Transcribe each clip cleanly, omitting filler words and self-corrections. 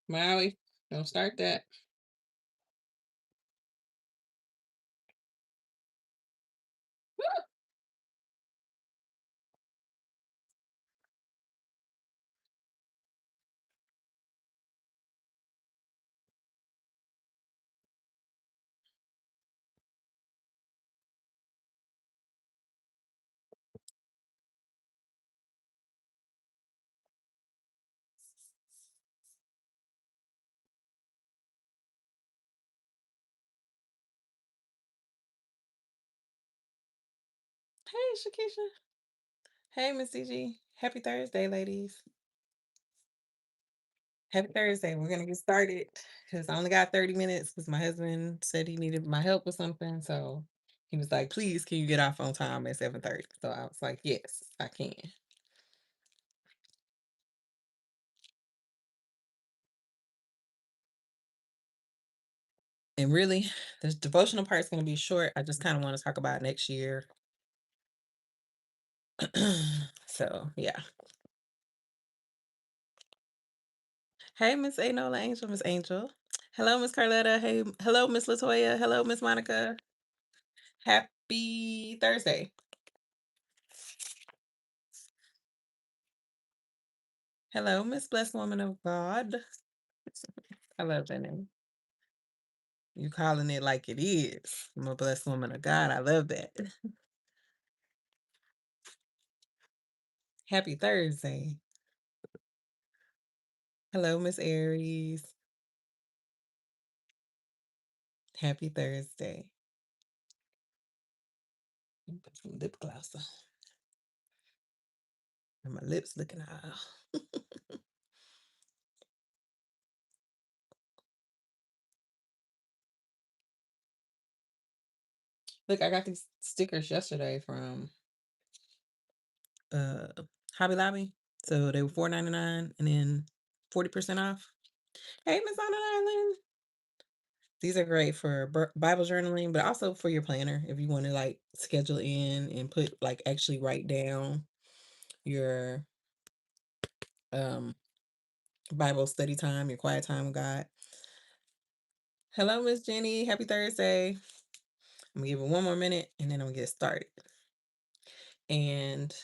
Maui, don't start that. Hey, Shakisha. Hey, Miss CG. Happy Thursday, ladies. Happy Thursday. We're gonna get started because I only got 30 minutes because my husband said he needed my help with something. So he was like, please, can you get off on time at 7:30? So I was like, yes, I can. And really, this devotional part is gonna be short. I just kind of want to talk about next year. So yeah. Hey, Miss Anola Angel, Miss Angel. Hello, Miss Carletta. Hey, hello, Miss Latoya. Hello, Miss Monica. Happy Thursday. Hello, Miss Blessed Woman of God. I love that name. You calling it like it is. I'm a blessed woman of God. I love that. Happy Thursday. Hello, Miss Aries. Happy Thursday. Let me put some lip gloss on. And my lips looking all. Look, I got these stickers yesterday from uh Hobby Lobby. So they were $4.99 and then 40% off. Hey, Miss on Island. These are great for Bible journaling, but also for your planner if you want to like schedule in and put like actually write down your um Bible study time, your quiet time with God. Hello, Miss Jenny. Happy Thursday. I'm gonna give it one more minute and then I'm gonna get started. And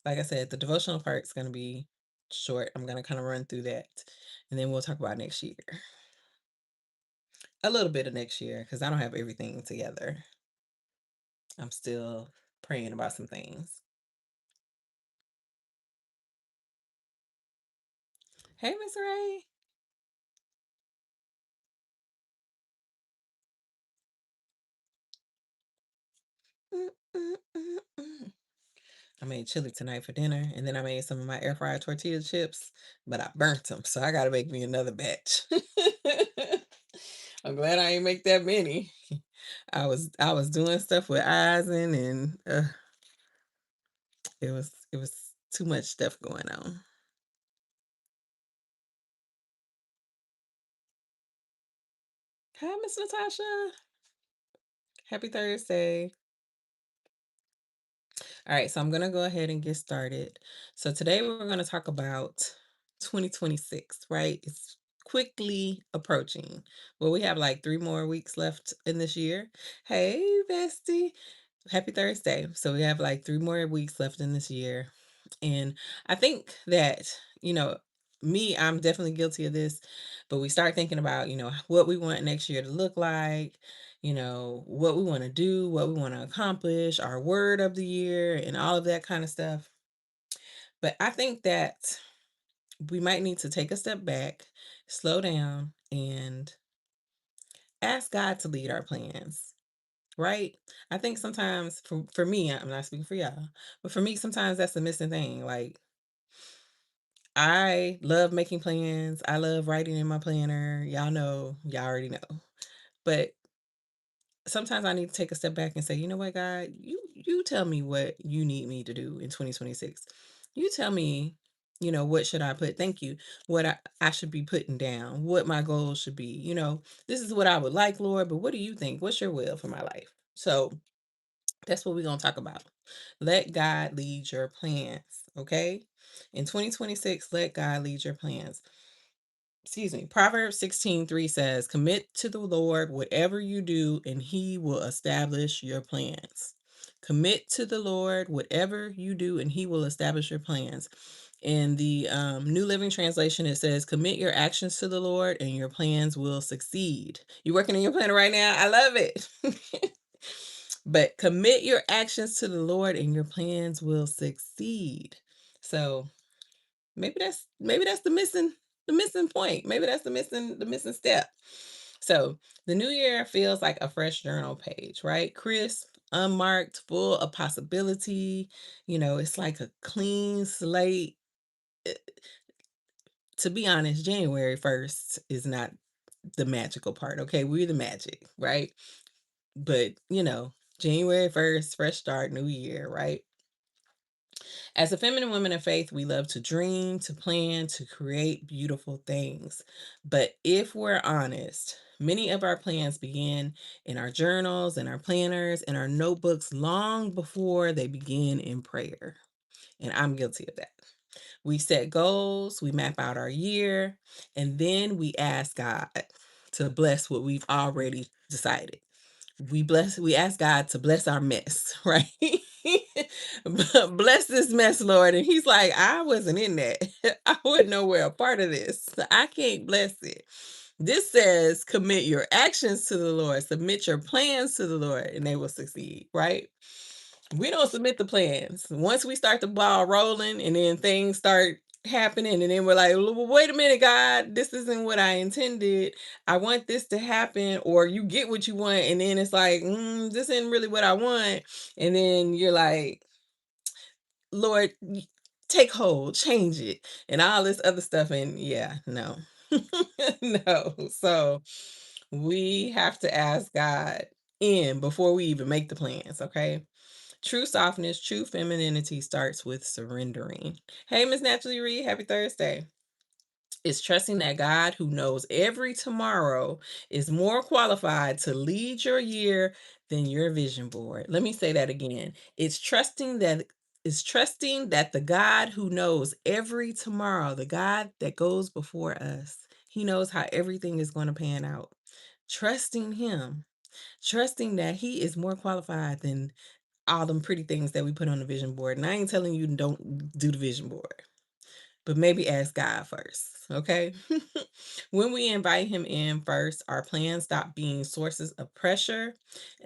like I said, the devotional part is gonna be short. I'm gonna kind of run through that and then we'll talk about next year. A little bit of next year because I don't have everything together. I'm still praying about some things. Hey, Miss Ray. Mm, mm, mm, mm. I made chili tonight for dinner, and then I made some of my air fryer tortilla chips, but I burnt them, so I gotta make me another batch. I'm glad I ain't make that many. I was doing stuff with Eisen, and it was too much stuff going on. Hi, Miss Natasha. Happy Thursday. All right, so I'm going to go ahead and get started. So today we're going to talk about 2026, right? It's quickly approaching. Well, we have like 3 more weeks left in this year. Hey, bestie. Happy Thursday. So we have like 3 more weeks left in this year. And I think that, you know, I'm definitely guilty of this, but we start thinking about, what we want next year to look like, what we want to do, what we want to accomplish, our word of the year, and all of that kind of stuff. But I think that we might need to take a step back, slow down, and ask God to lead our plans. Right? I think sometimes for me, I'm not speaking for y'all, but for me, sometimes that's the missing thing. Like, I love making plans. I love writing in my planner. Y'all already know. But sometimes I need to take a step back and say, you know what, God, you tell me what you need me to do in 2026. You tell me, what should I put? Thank you. What I should be putting down, what my goals should be. This is what I would like, Lord, but what do you think? What's your will for my life? So that's what we're gonna talk about. Let God lead your plans. Okay. In 2026, let God lead your plans. Excuse me. Proverbs 16:3 says, "Commit to the Lord whatever you do, and he will establish your plans." Commit to the Lord whatever you do, and he will establish your plans. In the New Living Translation, it says, "Commit your actions to the Lord, and your plans will succeed." You working on your plan right now? I love it. But commit your actions to the Lord, and your plans will succeed. So maybe that's the missing point. Maybe that's the missing step. So the new year feels like a fresh journal page, right? Crisp, unmarked, full of possibility. It's like a clean slate. Eh, To be honest, January 1st is not the magical part. Okay, we're the magic, right? But January 1st, fresh start, new year, right? As a feminine woman of faith, we love to dream, to plan, to create beautiful things. But if we're honest, many of our plans begin in our journals and our planners and our notebooks long before they begin in prayer. And I'm guilty of that. We set goals, we map out our year, and then we ask God to bless what we've already decided. We ask God to bless our mess, right? Bless this mess, Lord. And he's like, I wasn't in that. I wasn't nowhere a part of this. So I can't bless it. This says commit your actions to the Lord, submit your plans to the Lord, and they will succeed, right? We don't submit the plans. Once we start the ball rolling and then things start happening, and then we're like, "Well, wait a minute, God, this isn't what I intended. I want this to happen," or you get what you want, and then it's like, this isn't really what I want. And then you're like, Lord, take hold, change it, and all this other stuff. And yeah, no, no. So we have to ask God in before we even make the plans, okay? True softness, true femininity starts with surrendering. Hey, Miss Naturally Reed, happy Thursday. It's trusting that God, who knows every tomorrow, is more qualified to lead your year than your vision board. Let me say that again. It's trusting that the God who knows every tomorrow, the God that goes before us, he knows how everything is going to pan out. Trusting him, trusting that he is more qualified than all them pretty things that we put on the vision board. And I ain't telling you don't do the vision board, but maybe ask God first, okay? When we invite him in first, our plans stop being sources of pressure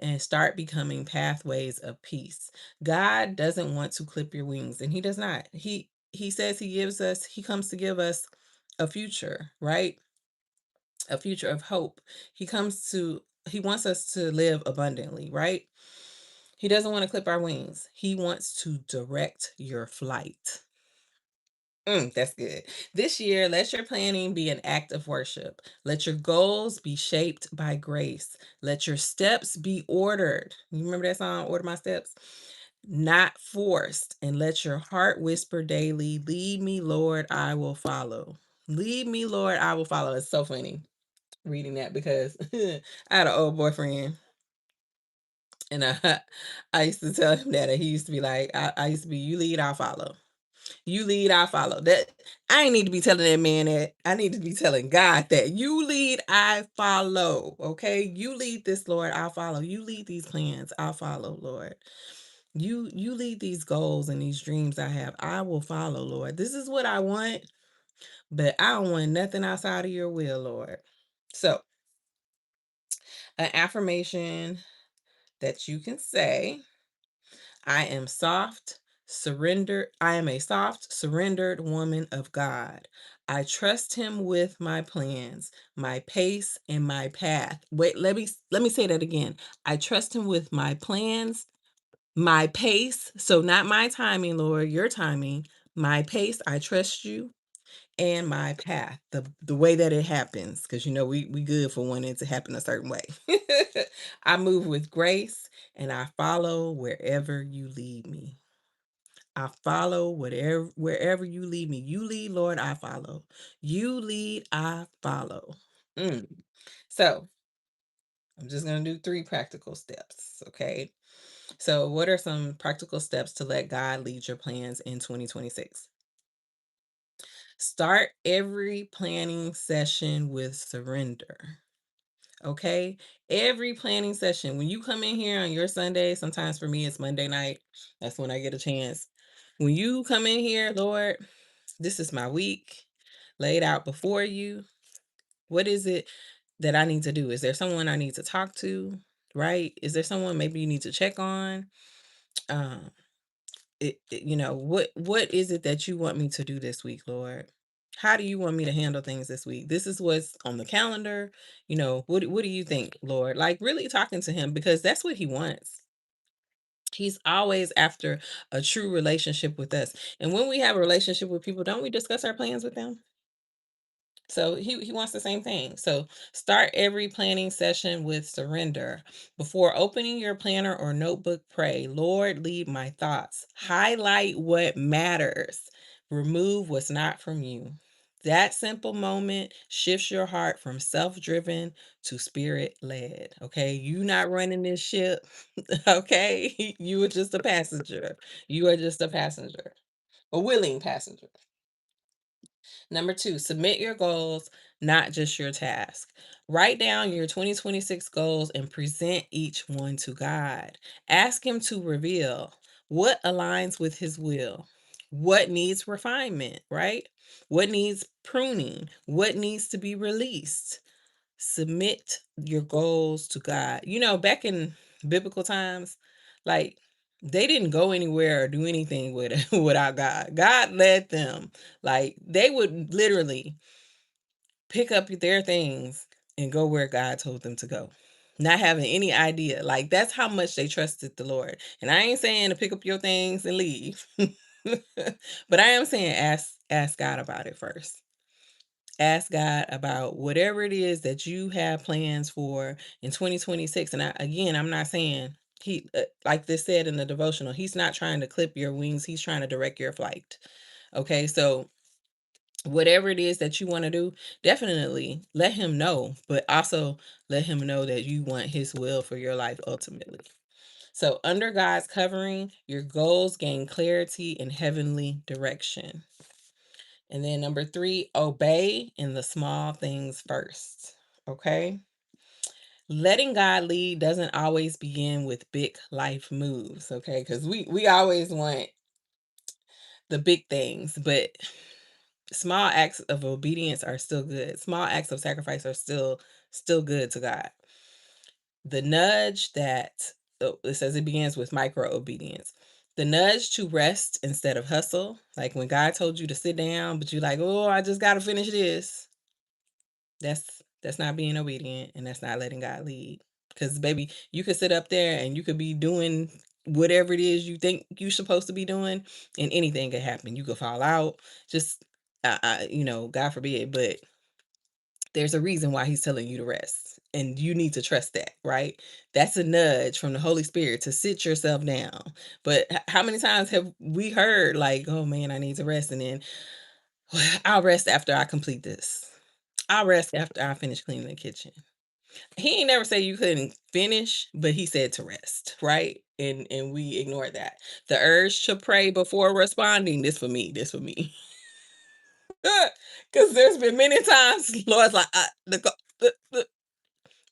and start becoming pathways of peace. God doesn't want to clip your wings, and he does not. He says he comes to give us a future, right? A future of hope. He wants us to live abundantly, right? He doesn't want to clip our wings. He wants to direct your flight. That's good. This year, let your planning be an act of worship. Let your goals be shaped by grace. Let your steps be ordered. You remember that song, Order My Steps? Not forced. And let your heart whisper daily, Lead me, Lord, I will follow. Lead me, Lord, I will follow. It's so funny reading that because I had an old boyfriend. And I used to tell him that, and he used to be like, I used to be, you lead, I'll follow. You lead, I follow. That I ain't need to be telling that man that. I need to be telling God that you lead, I follow. Okay. You lead this, Lord, I'll follow. You lead these plans, I'll follow, Lord. You lead these goals and these dreams I have. I will follow, Lord. This is what I want, but I don't want nothing outside of your will, Lord. So an affirmation that you can say I am a soft, surrendered woman of God. I trust him with my plans, my pace, and my path. Wait, let me say that again. I trust him with my plans, my pace, so not my timing, Lord, your timing, my pace, I trust you, and my path, the way that it happens, because we good for wanting it to happen a certain way. I move with grace and I follow wherever you lead me. I follow wherever you lead me. You lead, Lord, I follow. You lead, I follow. Mm. So I'm just gonna do 3 practical steps. Okay. So what are some practical steps to let God lead your plans in 2026? Start every planning session with surrender. Okay? Every planning session. When you come in here on your Sunday, sometimes for me it's Monday night. That's when I get a chance. When you come in here, Lord, this is my week laid out before you. What is it that I need to do? Is there someone I need to talk to? Right? Is there someone maybe you need to check on? Um, what is it that you want me to do this week, Lord? How do you want me to handle things this week? This is what's on the calendar. What do you think, Lord? Like really talking to him because that's what he wants. He's always after a true relationship with us. And when we have a relationship with people, don't we discuss our plans with them? So he wants the same thing. So start every planning session with surrender. Before opening your planner or notebook, pray, Lord, lead my thoughts. Highlight what matters. Remove what's not from you. That simple moment shifts your heart from self-driven to spirit-led. Okay? You not running this ship. Okay? You are just a passenger. You are just a passenger. A willing passenger. Number two, submit your goals, not just your task. Write down your 2026 goals and present each one to God. Ask Him to reveal what aligns with His will, what needs refinement, right? What needs pruning, what needs to be released. Submit your goals to God. Back in biblical times, like they didn't go anywhere or do anything with it without God. God led them. Like they would literally pick up their things and go where God told them to go. Not having any idea. Like that's how much they trusted the Lord. And I ain't saying to pick up your things and leave. But I am saying ask God about it first. Ask God about whatever it is that you have plans for in 2026. And again, I'm not saying like this said in the devotional, he's not trying to clip your wings. He's trying to direct your flight. Okay. So whatever it is that you want to do, definitely let him know, but also let him know that you want his will for your life ultimately. So under God's covering, your goals gain clarity and heavenly direction. And then number three, obey in the small things first. Okay. Letting God lead doesn't always begin with big life moves. Okay. Because we always want the big things, but small acts of obedience are still good. Small acts of sacrifice are still good to God. The nudge that it says it begins with micro obedience. The nudge to rest instead of hustle. Like when God told you to sit down, but you're like, oh, I just got to finish this. That's not being obedient and that's not letting God lead. Because baby, you could sit up there and you could be doing whatever it is you think you're supposed to be doing, and anything could happen. You could fall out. Just God forbid, but there's a reason why he's telling you to rest. And you need to trust that, right? That's a nudge from the Holy Spirit to sit yourself down. But how many times have we heard, like, oh man, I need to rest, and then I'll rest after I complete this. I'll rest after I finish cleaning the kitchen. He ain't never say you couldn't finish, but he said to rest, right? And we ignore that. The urge to pray before responding. This for me. This for me. Because there's been many times, Lord's like,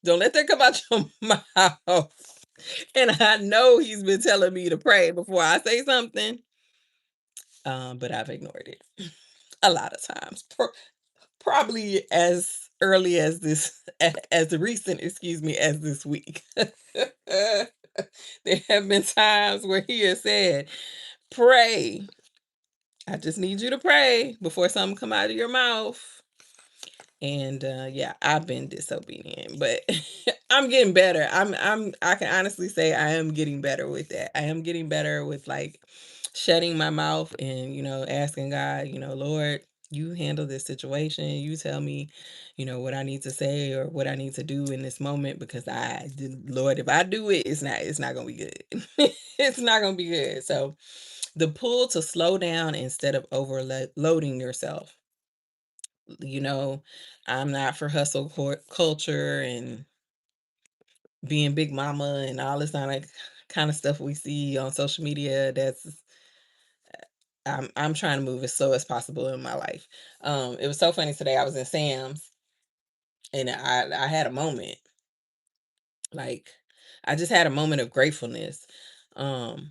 don't let that come out your mouth. And I know He's been telling me to pray before I say something, but I've ignored it a lot of times. Probably as early as this as recent, excuse me, as this week. There have been times where he has said, "Pray. I just need you to pray before something come out of your mouth." And yeah, I've been disobedient, but I'm getting better. I can honestly say I am getting better with that. I am getting better with like shutting my mouth and asking God, Lord, you handle this situation. You tell me, what I need to say or what I need to do in this moment because Lord, if I do it, it's not gonna be good. It's not gonna be good. So the pull to slow down instead of overloading yourself. you know, I'm not for hustle culture and being big mama and all this kind of stuff we see on social media. I'm trying to move as slow as possible in my life. It was so funny today. I was in Sam's and I had a moment. Like, I just had a moment of gratefulness, um,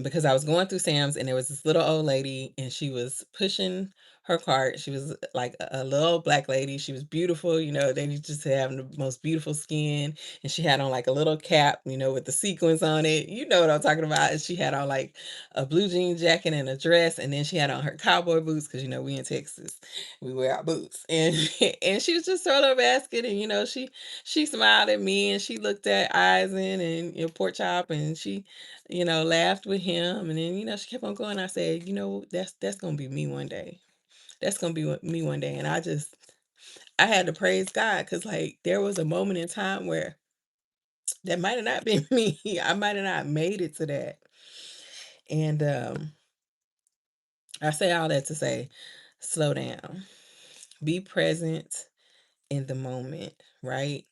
because I was going through Sam's and there was this little old lady and she was pushing her cart. She was like a little black lady. She was beautiful, they just have the most beautiful skin. And she had on like a little cap, with the sequins on it. You know what I'm talking about. And she had on like a blue jean jacket and a dress. And then she had on her cowboy boots because we in Texas. We wear our boots. And and she was just throwing her basket and she smiled at me and she looked at Eisen and pork chop and she, laughed with him. And then, she kept on going. I said, that's gonna be me one day. That's gonna be me one day. And I had to praise God because like there was a moment in time where that might have not been me. I might have not made it to that. And I say all that to say, slow down. Be present in the moment, right?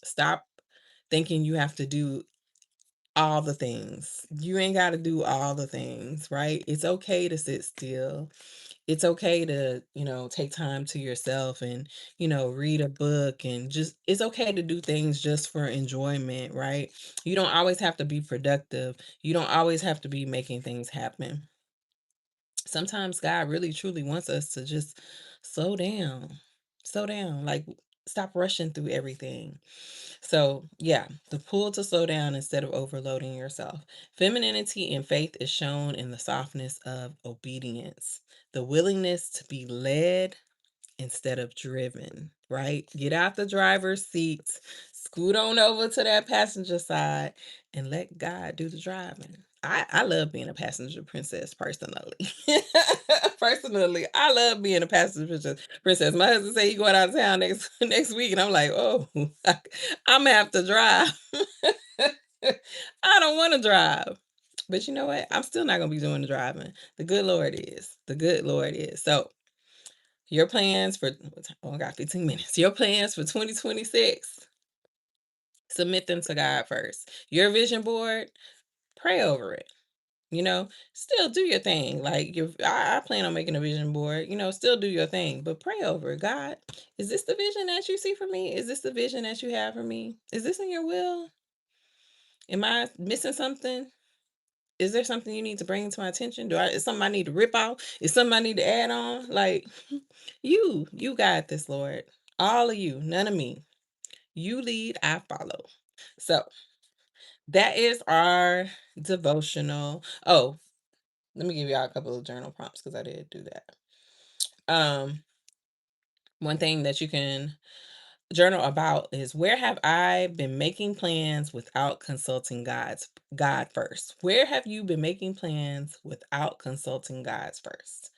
Stop thinking you have to do all the things. You ain't got to do all the things, right? It's okay to sit still. It's okay to, take time to yourself and, read a book and just, it's okay to do things just for enjoyment, right? You don't always have to be productive. You don't always have to be making things happen. Sometimes God really truly wants us to just slow down. Slow down. Like, stop rushing through everything. So, yeah, the pull to slow down instead of overloading yourself. Femininity and faith is shown in the softness of obedience, the willingness to be led instead of driven, right? Get out the driver's seat, scoot on over to that passenger side, and let God do the driving. I love being a passenger princess personally. Personally, I love being a passenger princess. My husband say he going out of town next next week, and I'm like, oh, I'm gonna have to drive. I don't want to drive. But you know what? I'm still not gonna be doing the driving. The good Lord is. The good Lord is. So your plans for oh, I got 15 minutes. Your plans for 2026, submit them to God first. Your vision board, pray over it. Still do your thing. Like I plan on making a vision board, still do your thing, but pray over it. God, is this the vision that you see for me? Is this the vision that you have for me? Is this in your will? Am I missing something? Is there something you need to bring to my attention? Is something I need to rip out? Is something I need to add on? Like you got this, Lord. All of you, none of me. You lead, I follow. So that is our devotional. Oh, let me give y'all a couple of journal prompts because I did do that. Um, One thing that you can journal about is where have I been making plans without consulting God first? Where have you been making plans without consulting God's first?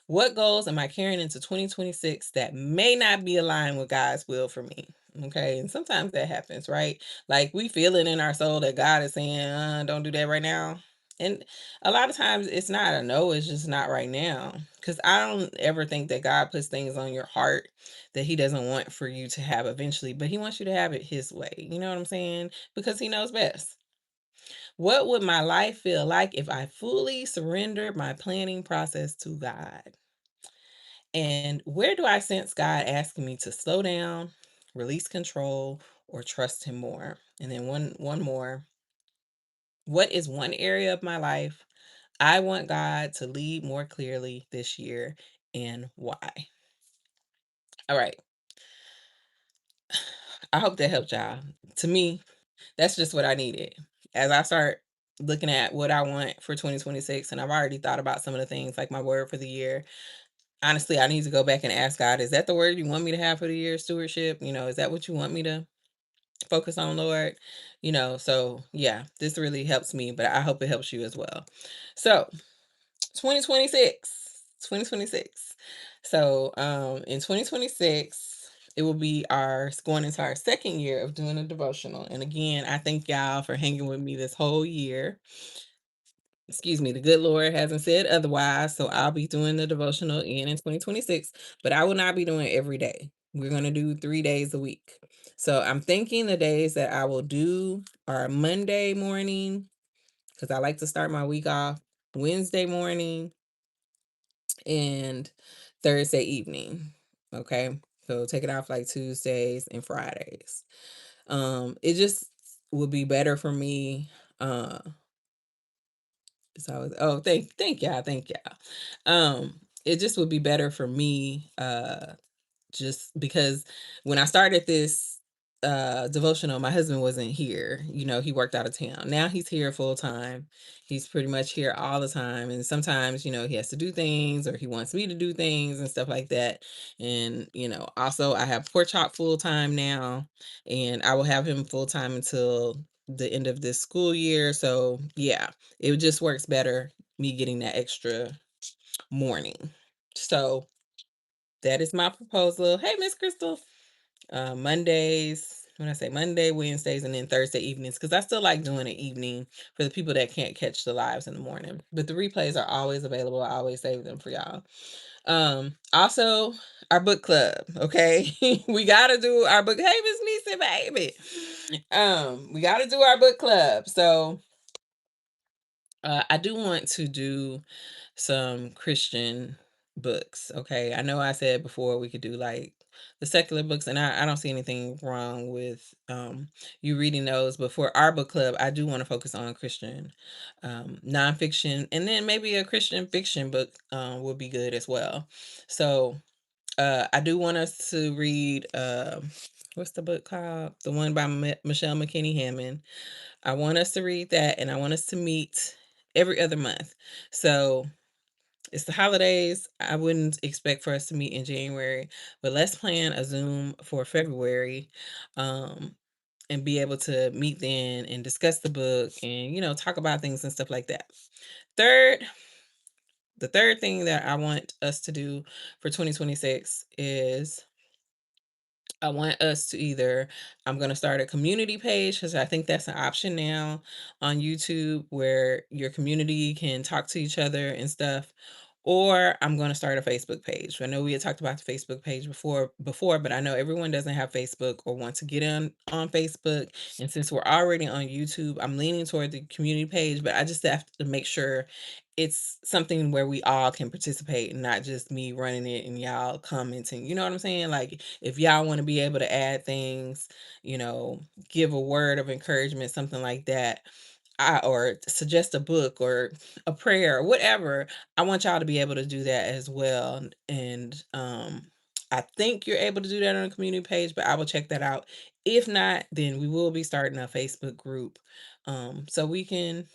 What goals am I carrying into 2026 that may not be aligned with God's will for me? Okay. And sometimes that happens, right? Like we feel it in our soul that God is saying, don't do that right now. And a lot of times it's not a no, it's just not right now. Because I don't ever think that God puts things on your heart that He doesn't want for you to have eventually, but He wants you to have it His way. You know what I'm saying? Because He knows best. What would my life feel like if I fully surrendered my planning process to God? And where do I sense God asking me to slow down, release control, or trust Him more? And then one more. What is one area of my life I want God to lead more clearly this year and why? All right. I hope that helped y'all. To me, that's just what I needed. As I start looking at what I want for 2026, and I've already thought about some of the things like my word for the year. Honestly, I need to go back and ask God, is that the word you want me to have for the year? Stewardship? Is that what you want me to focus on, Lord? So yeah, this really helps me, but I hope it helps you as well. So 2026, 2026. So in 2026, it will be our going into our second year of doing a devotional. And again, I thank y'all for hanging with me this whole year. Excuse me, the good Lord hasn't said otherwise, so I'll be doing the devotional again in 2026, but I will not be doing it every day. We're going to do 3 days a week. So I'm thinking the days that I will do are Monday morning, because I like to start my week off, Wednesday morning, and Thursday evening. Okay. So take it off like Tuesdays and Fridays. It just would be better for me. It's always, oh, thank y'all, thank y'all. It just would be better for me, just because when I started this devotional, my husband wasn't here. He worked out of town. Now he's here full time. He's pretty much here all the time. And sometimes, he has to do things or he wants me to do things and stuff like that. And, also I have Pork Chop full time now, and I will have him full time until the end of this school year. So yeah, it just works better me getting that extra morning. So that is my proposal. Hey, Miss Crystal. Mondays, when I say Monday, Wednesdays, and then Thursday evenings, because I still like doing an evening for the people that can't catch the lives in the morning. But the replays are always available. I always save them for y'all. Also our book club. Okay. We gotta do our book. Hey, Miss Nisa, baby. We gotta do our book club. So I do want to do some Christian books. Okay. I know I said before we could do like the secular books, and I don't see anything wrong with you reading those. But for our book club, I do want to focus on Christian nonfiction, and then maybe a Christian fiction book would be good as well. So I do want us to read what's the book called? The one by Michelle McKinney Hammond. I want us to read that, and I want us to meet every other month. So it's the holidays. I wouldn't expect for us to meet in January, but let's plan a Zoom for February, um, and be able to meet then and discuss the book and, talk about things and stuff like that. Third, the third thing that I want us to do for 2026 is I want us to either, I'm going to start a community page because I think that's an option now on YouTube where your community can talk to each other and stuff. Or I'm going to start a Facebook page. I know we had talked about the Facebook page before, but I know everyone doesn't have Facebook or want to get on Facebook. And since we're already on YouTube, I'm leaning toward the community page, but I just have to make sure it's something where we all can participate and not just me running it and y'all commenting. You know what I'm saying? Like if y'all want to be able to add things, you know, give a word of encouragement, something like that, or suggest a book or a prayer or whatever, I want y'all to be able to do that as well. And I think you're able to do that on a community page, but I will check that out. If not, then we will be starting a Facebook group. So we can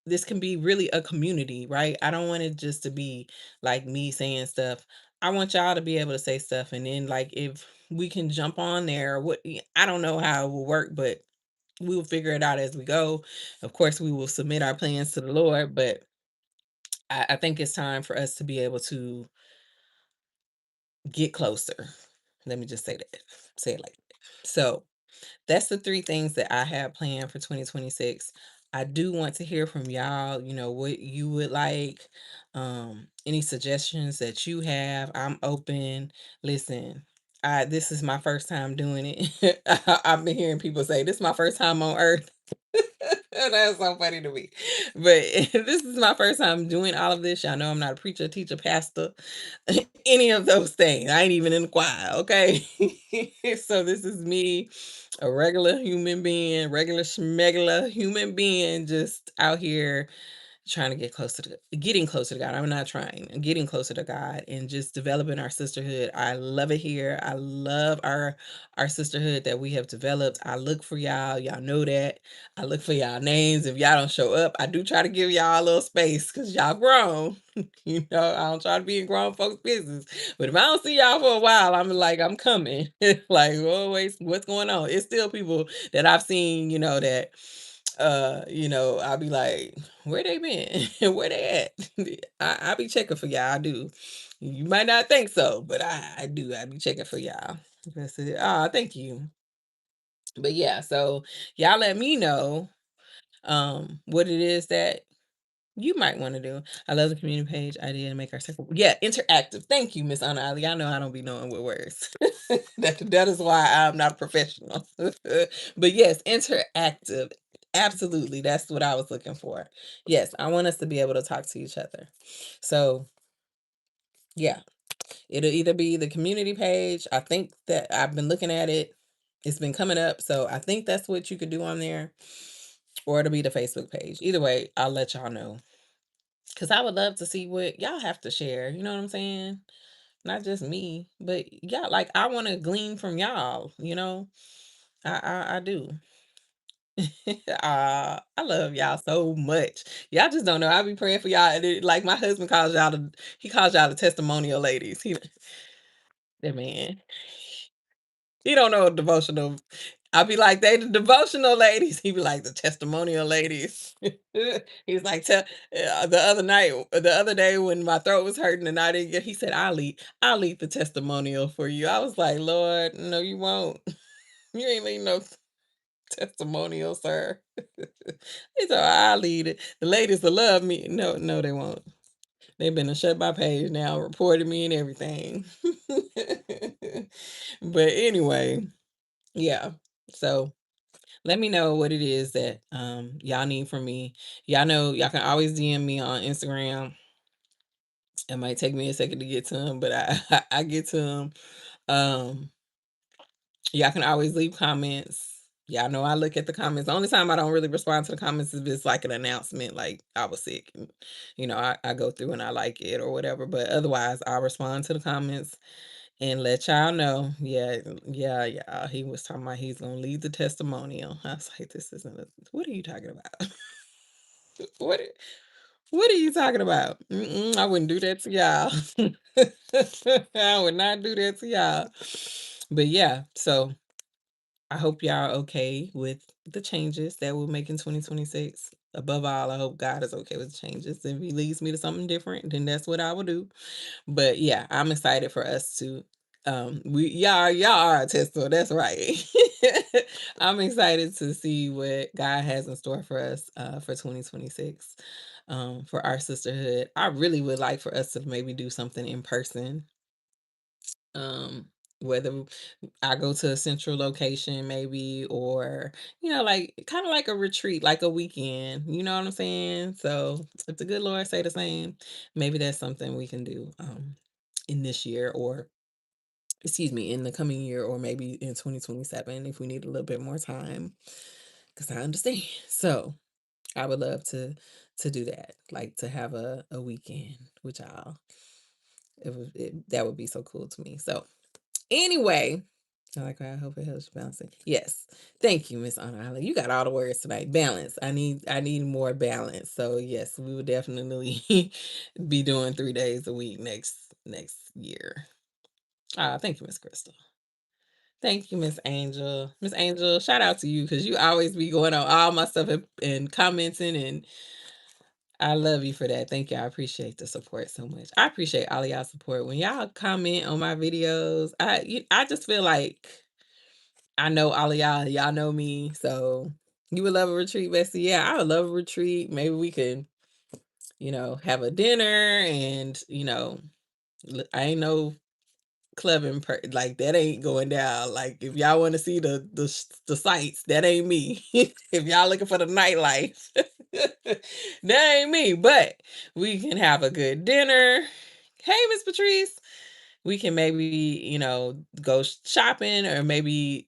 this can be really a community, right? I don't want it just to be like me saying stuff. I want y'all to be able to say stuff, and then like if we can jump on there, I don't know how it will work, but we will figure it out as we go. Of course, we will submit our plans to the Lord, but I think it's time for us to be able to get closer. Let me just say that. Say it like that. So that's the three things that I have planned for 2026. I do want to hear from y'all, what you would like, any suggestions that you have. I'm open. Listen, this is my first time doing it. I've been hearing people say this is my first time on earth. That's so funny to me. But this is my first time doing all of this. Y'all know I'm not a preacher, teacher, pastor, any of those things. I ain't even in the choir, okay? So this is me, a regular human being, regular schmegular human being, just out here trying to getting closer to God. I'm not trying. I'm getting closer to God and just developing our sisterhood. I love it here. I love our sisterhood that we have developed. I look for y'all. Y'all know that. I look for y'all names. If y'all don't show up, I do try to give y'all a little space because y'all grown. I don't try to be in grown folks' business. But if I don't see y'all for a while, I'm like, I'm coming. Like, always, what's going on? It's still people that I've seen, that I'll be like, where they been? Where they at? I be checking for y'all. I do. You might not think so, but I do. I be checking for y'all. That's it. Ah, thank you. But yeah, so y'all let me know what it is that you might want to do. I love the community page idea to make our circle. Yeah, interactive. Thank you, Miss Anna Ali. I know I don't be knowing what words. that is why I'm not a professional. But yes, interactive. Absolutely. That's what I was looking for. Yes, I want us to be able to talk to each other. So Yeah, it'll either be the community page. I think that I've been looking at it. It's been coming up, so I think that's what you could do on there, or it'll be the Facebook page. Either way, I'll let y'all know because I would love to see what y'all have to share. You know what I'm saying? Not just me, but yeah, like I want to glean from y'all. I do. I love y'all so much. Y'all just don't know. I be praying for y'all. And like my husband calls y'all he calls y'all the testimonial ladies. That man. He don't know a devotional. I be like, they the devotional ladies. He be like the testimonial ladies. He's like, the other day when my throat was hurting and I didn't get, he said, I'll lead the testimonial for you. I was like, Lord, no, you won't. You ain't leading no testimonial, sir. He said, I'll lead it. The ladies will love me. No, no, they won't. They've been a shut by page now, reported me and everything. But anyway, yeah. So let me know what it is that y'all need from me. Y'all know y'all can always DM me on Instagram. It might take me a second to get to them, but I get to them. Um Y'all can always leave comments. Y'all know I look at the comments. The only time I don't really respond to the comments is if it's like an announcement, like I was sick. And, I go through and I like it or whatever. But otherwise, I respond to the comments and let y'all know. Yeah, yeah, yeah. He was talking about he's gonna leave the testimonial. I was like, this isn't what are you talking about? what are- what are you talking about? I wouldn't do that to y'all. I would not do that to y'all. But yeah, so I hope y'all are okay with the changes that we'll make in 2026. Above all, I hope God is okay with the changes. If he leads me to something different, then that's what I will do. But yeah, I'm excited for us to we y'all are a tester, that's right. I'm excited to see what God has in store for us for 2026. For our sisterhood. I really would like for us to maybe do something in person. Whether I go to a central location maybe, or like kind of like a retreat, like a weekend, you know what I'm saying? So if the good Lord say the same, maybe that's something we can do in this year, or excuse me, in the coming year, or maybe in 2027 if we need a little bit more time, because I understand. So I would love to do that, like to have a weekend with y'all. That would be so cool to me. So anyway, I hope it helps you balance it. Yes. Thank you, Miss Anna Holly. You got all the words tonight. Balance. I need more balance. So yes, we will definitely be doing 3 days a week next year. Thank you, Miss Crystal. Thank you, Miss Angel. Miss Angel, shout out to you because you always be going on all my stuff and commenting, and I love you for that. Thank you. I appreciate the support so much. I appreciate all of y'all support. When y'all comment on my videos, I just feel like I know all of y'all. Y'all know me. So you would love a retreat, Bessie. Yeah, I would love a retreat. Maybe we could, have a dinner and, I ain't no clubbing like that ain't going down. Like if y'all want to see the sights, that ain't me. If y'all looking for the nightlife, that ain't me. But we can have a good dinner. Hey, Miss Patrice. We can maybe, go shopping, or maybe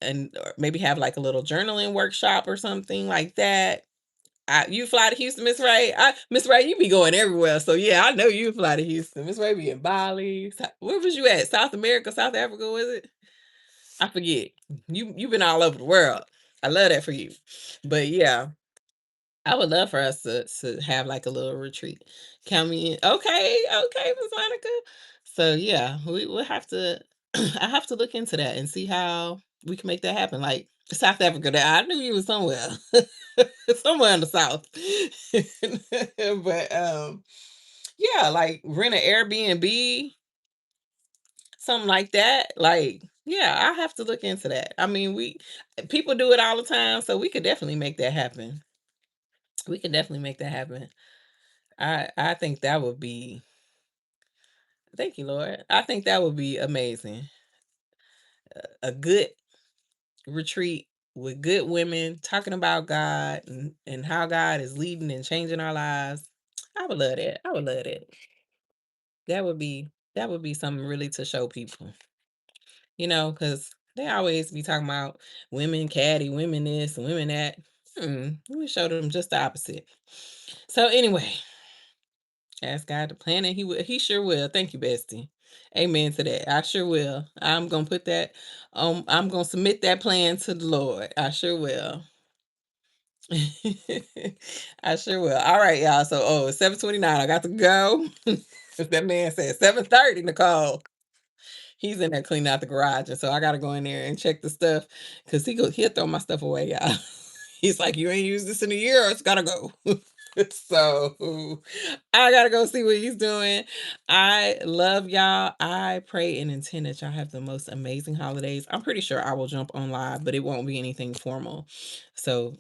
have like a little journaling workshop or something like that. You fly to Houston, Miss Ray. Miss Ray, you be going everywhere. So yeah, I know you fly to Houston. Miss Ray be in Bali. Where was you at? South America, South Africa, was it? I forget. You've been all over the world. I love that for you. But yeah, I would love for us to have like a little retreat. Count me in. Okay, okay, Miss Monica. So yeah, we'll have to I have to look into that and see how we can make that happen. Like South Africa, that I knew you was somewhere. Somewhere in the south. But yeah, like rent an Airbnb, something like that. Like, yeah, I have to look into that. I mean, we people do it all the time, so we could definitely make that happen. We can definitely make that happen. I think that would be thank you, Lord. I think that would be amazing. A good retreat with good women talking about God and how God is leading and changing our lives. I would love that. I would love that. That would be That would be something really to show people, because they always be talking about women catty, women this, and women that. We showed them just the opposite. So anyway, ask God to plan it. He will. He sure will. Thank you, bestie. Amen to that. I sure will. I'm gonna put that. I'm gonna submit that plan to the Lord. I sure will. I sure will. All right, y'all. So, it's 7:29. I got to go. That man said 7:30, Nicole. He's in there cleaning out the garage, and so I gotta go in there and check the stuff because he'll throw my stuff away, y'all. He's like, "You ain't used this in a year, it's gotta go." So I gotta go see what he's doing. I love y'all. I pray and intend that y'all have the most amazing holidays. I'm pretty sure I will jump on live, but it won't be anything formal. So,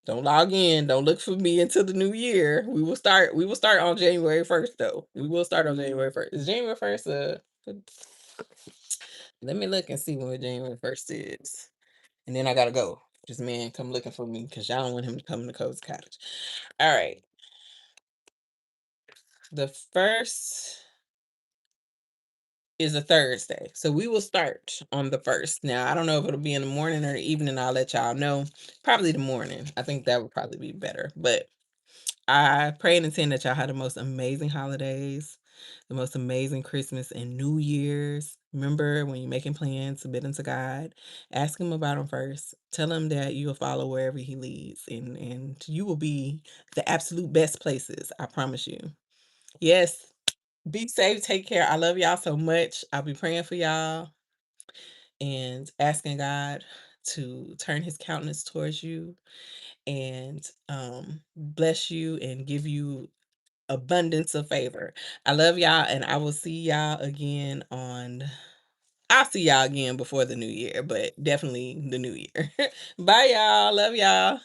don't log in. Don't look for me until the new year. We will start on January 1st though. We will start on January 1st. Is January 1st let me look and see when January 1st is. And then I gotta go. This man come looking for me because y'all don't want him to come to Coast Cottage. All right. The first is a Thursday. So we will start on the first. Now, I don't know if it'll be in the morning or the evening. I'll let y'all know. Probably the morning. I think that would probably be better. But I pray and intend that y'all have the most amazing holidays, the most amazing Christmas and New Year's. Remember, when you're making plans, submit them to God. Ask Him about them first. Tell Him that you'll follow wherever He leads, and you will be the absolute best places. I promise you. Yes. Be safe. Take care. I love y'all so much. I'll be praying for y'all and asking God to turn His countenance towards you and bless you and give you abundance of favor. I love y'all, and I'll see y'all again before the new year, but definitely the new year. Bye, y'all. Love y'all.